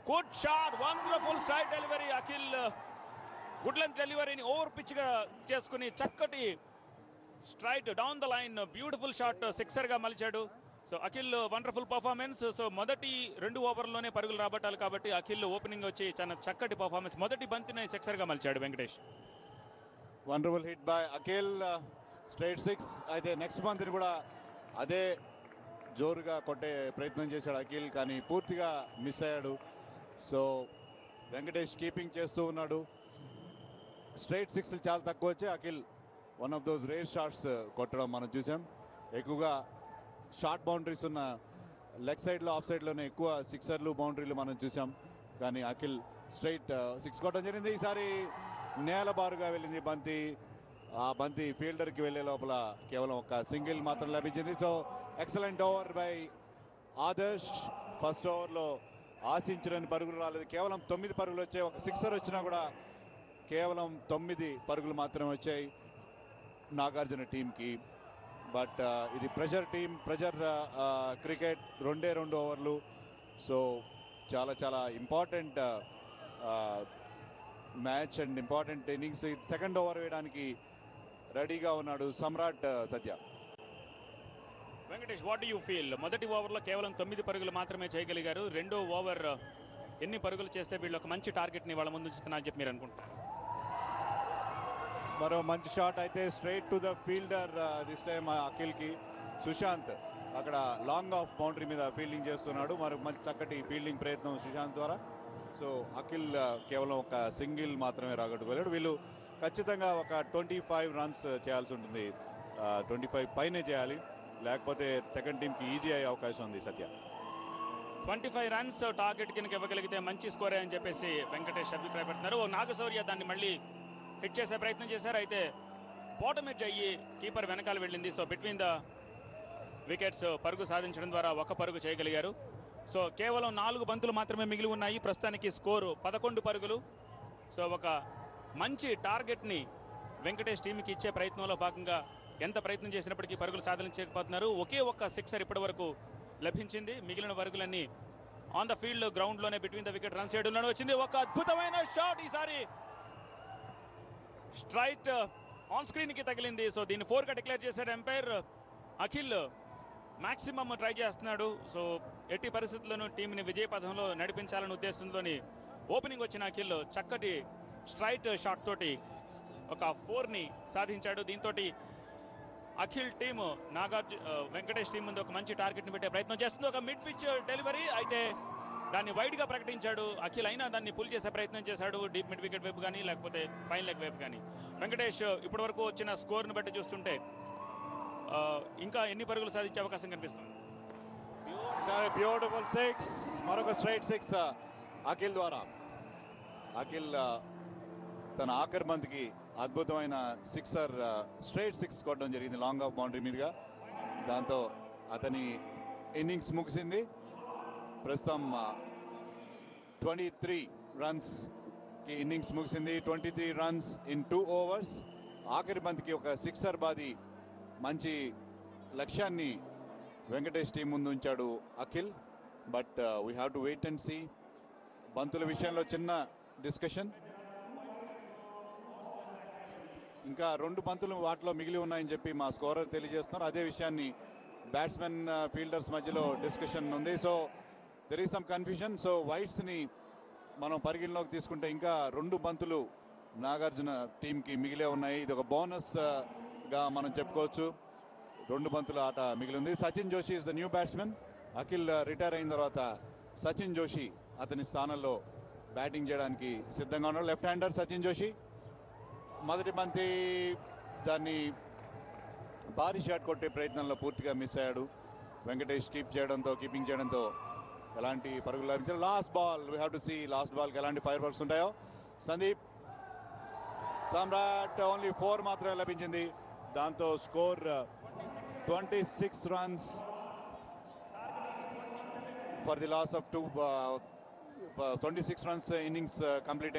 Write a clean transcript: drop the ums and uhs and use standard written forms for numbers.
Good shot, wonderful side delivery. Akhil good length డెలివరీని over pitch గా చేసుకుని చక్కటి straight down the line beautiful shot sixer గా మలిచాడు. So Akhil wonderful performance. So మొదటి 2 ఓవర్లోనే పరుగులు రాబట్టాలి కాబట్టి అఖిల్ ఓపెనింగ్ వచ్చి చాలా చక్కటి పర్ఫార్మెన్స్, మొదటి బంతిని సిక్సర్ గా మలిచాడు Venkatesh. Wonderful hit by Akhil, straight 6. అయితే నెక్స్ట్ బంతిని కూడా అదే జోరుగా కొట్టే ప్రయత్నం చేశాడు అఖిల్, కానీ పూర్తిగా మిస్ అయ్యాడు. సో వెంకటేష్ కీపింగ్ చేస్తూ ఉన్నాడు. స్ట్రైట్ 6 చాలా తక్కువ వచ్చి Akhil one of those rare shots కొట్టడం మనం చూసాం. ఎక్కువగా షార్ట్ బౌండరీస్ ఉన్న లెగ్ సైడ్లో ఆఫ్ సైడ్లోనే ఎక్కువ సిక్సర్లు బౌండరీలు మనం చూసాం, కానీ అఖిల్ స్ట్రైట్ 6 కొట్టడం జరిగింది. ఈసారి నేల బారుగా వెళ్ళింది బంతి. ఆ బంతి ఫీల్డర్కి వెళ్ళే లోపల కేవలం ఒక సింగిల్ మాత్రం లభించింది. So excellent over by Adarsh. First ఓవర్లో ఆశించిన పరుగులు రాలేదు, కేవలం 9 పరుగులు వచ్చాయి. ఒక సిక్సర్ వచ్చినా కూడా కేవలం 9 పరుగులు మాత్రమే వచ్చాయి నాగార్జున టీంకి. బట్ ఇది ప్రెషర్ టీం, ప్రెషర్ క్రికెట్, 2 ఓవర్లు. సో చాలా చాలా important match and important innings. Second over వేయడానికి రెడీగా ఉన్నాడు Samrat Satya. Venkatesh, what do you feel? మొదటి ఓవర్లో కేవలం 9 పరుగులు మాత్రమే చేయగలిగారు. రెండో ఓవర్ ఎన్ని పరుగులు చేస్తే వీళ్ళు ఒక మంచి టార్గెట్ని వాళ్ళ ముందు ఉంచుతున్నా చెప్పి మీరు అనుకుంటారు? మరో మంచి షాట్ అయితే straight to the fielder this time అఖిల్కి. సుశాంత్ అక్కడ లాంగ్ ఆఫ్ బౌండరీ మీద ఫీల్డింగ్ చేస్తున్నాడు. మరి మంచి చక్కటి ఫీల్డింగ్ ప్రయత్నం సుశాంత్ ద్వారా. సో అఖిల్ కేవలం ఒక సింగిల్ మాత్రమే రాగట్టుకోలేడు. వీళ్ళు ఖచ్చితంగా ఒక 25 రన్స్ చేయాల్సి ఉంటుంది. 25 పైనే చేయాలి, లేకపోతే సెకండ్ టీంకి ఈజీ అయ్యే అవకాశం ఉంది సత్య. 25 రన్స్ టార్గెట్ కింద ఇవ్వగలిగితే మంచి స్కోరే అని చెప్పేసి వెంకటేష్ అభిప్రాయపడుతున్నారు. నాగశౌర్య దాన్ని మళ్ళీ హిట్ చేసే ప్రయత్నం చేశారు, అయితే బాటమ్ ఎడ్జ్ అయ్యి కీపర్ వెనకాల వెళ్ళింది. సో బిట్వీన్ ద వికెట్స్ పరుగు సాధించడం ద్వారా 1 పరుగు చేయగలిగారు. సో కేవలం 4 బంతులు మాత్రమే మిగిలి ఉన్నాయి. ప్రస్తుతానికి స్కోరు 11 పరుగులు. సో ఒక మంచి టార్గెట్ని వెంకటేష్ టీంకి ఇచ్చే ప్రయత్నంలో భాగంగా ఎంత ప్రయత్నం చేసినప్పటికీ పరుగులు సాధించకపోతున్నారు. ఒకే ఒక్క సిక్సర్ ఇప్పటి వరకు లభించింది. మిగిలిన పరుగులన్నీ ఆన్ ద ఫీల్డ్ గ్రౌండ్లోనే between the wicket run side వచ్చింది. ఒక అద్భుతమైన షాట్ ఈసారి స్ట్రైట్ ఆన్ స్క్రీన్ కి తగిలింది. సో దీన్ని 4 గా డిక్లేర్ చేశారు ఎంపైర్. అఖిల్ మాక్సిమం ట్రై చేస్తున్నాడు. సో ఎట్టి పరిస్థితుల్లోనూ టీంని విజయ పథంలో నడిపించాలనే ఉద్దేశంతోని ఓపెనింగ్ వచ్చిన అఖిల్ చక్కటి స్ట్రైట్ షాట్ తోటి ఒక 4ని సాధించాడు. దీంతో అఖిల్ టీము వెంకటేష్ టీం ముందు ఒక మంచి టార్గెట్ని పెట్టే ప్రయత్నం చేస్తుంది. ఒక మిడ్ పిచ్ డెలివరీ అయితే దాన్ని వైడ్గా ప్రకటించాడు అఖిల్. అయినా దాన్ని పుల్ చేసే ప్రయత్నం చేశాడు, డీప్ మిడ్ వికెట్ వైపు కానీ లేకపోతే ఫైన్ లెగ్ వైపు కానీ. వెంకటేష్ ఇప్పటి వరకు వచ్చిన స్కోర్ను బట్టి చూస్తుంటే ఇంకా ఎన్ని పరుగులు సాధించే అవకాశం కనిపిస్తుంది? బ్యూటిఫుల్ 6, మరొక స్ట్రైట్ 6 అఖిల్ ద్వారా. అఖిల్ తన ఆఖరి బంతికి అద్భుతమైన సిక్సర్ స్ట్రైట్ 6 కొట్టడం జరిగింది లాంగ్ ఆఫ్ బౌండరీ మీదుగా. దాంతో అతని ఇన్నింగ్స్ ముగిసింది. ప్రస్తుతం 23 రన్స్కి ఇన్నింగ్స్ ముగిసింది. 23 రన్స్ ఇన్ 2 ఓవర్స్. ఆఖరి బంతికి ఒక సిక్సర్ బాది మంచి లక్ష్యాన్ని వెంకటేష్ టీం ముందు ఉంచాడు Akhil. But we have to wait and see. బంతుల విషయంలో చిన్న డిస్కషన్. ఇంకా 2 బంతులు వాటిలో మిగిలి ఉన్నాయని చెప్పి మా స్కోరర్ తెలియజేస్తున్నారు. అదే విషయాన్ని బ్యాట్స్మెన్ ఫీల్డర్స్ మధ్యలో డిస్కషన్ ఉంది. So there is some confusion. So వైట్స్ని మనం పరిగణలోకి తీసుకుంటే ఇంకా 2 బంతులు నాగార్జున టీంకి మిగిలే ఉన్నాయి. ఇది ఒక బోనస్గా మనం చెప్పుకోవచ్చు. 2 బంతుల ఆట మిగిలి ఉంది. Sachin Joshi is the new batsmen. Akhil retire అయిన తర్వాత సచిన్ జోషి అతని స్థానంలో బ్యాటింగ్ చేయడానికి సిద్ధంగా ఉన్నాడు. Left hander Sachin Joshi. మొదటి బంతి దాన్ని భారీ షాట్ కొట్టే ప్రయత్నంలో పూర్తిగా మిస్ అయ్యాడు. వెంకటేష్ కీపింగ్ చేయడంతో ఎలాంటి పరుగులు లభించారు. Last ball we have to see last బాల్కి ఎలాంటి ఫైర్ వర్క్స్ ఉంటాయో. సందీప్ సమ్రాట్ ఓన్లీ 4 మాత్రమే లభించింది. దాంతో score 26 runs for the loss of 2. 26 runs innings complete.